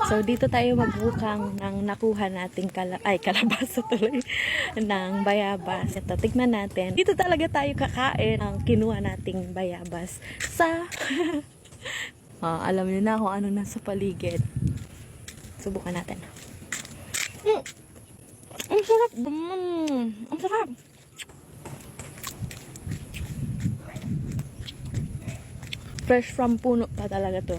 So, dito tayo magbukang ng nakuha nating kalabasa tuloy ng bayabas. Ito, tignan natin. Dito talaga tayo kakain ang kinuha nating bayabas sa... alam niyo na kung ano nasa paligid. Subukan natin. Ang sarap! Ang sarap! Fresh from puno pa talaga to.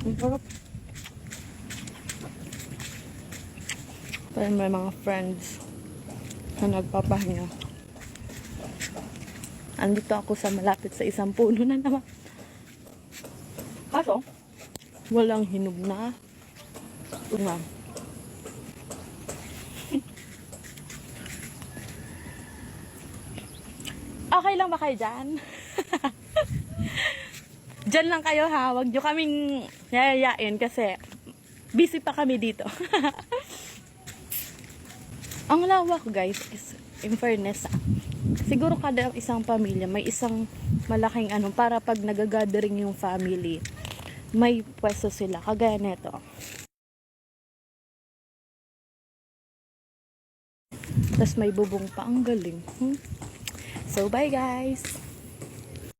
Ang sarap. Pero may mga friends na nagpapahinga. Andito ako sa malapit sa isang puno na naman. Kaso, walang hinog na. Nga. Okay lang ba kayo dyan? Diyan lang kayo ha. Huwag nyo kaming yayayain kasi busy pa kami dito. Ang lawak guys is in fairness siguro kada isang pamilya may isang malaking para pag nagagathering yung family may pwesto sila kagaya neto. Tapos may bubong pa, ang galing. So bye guys.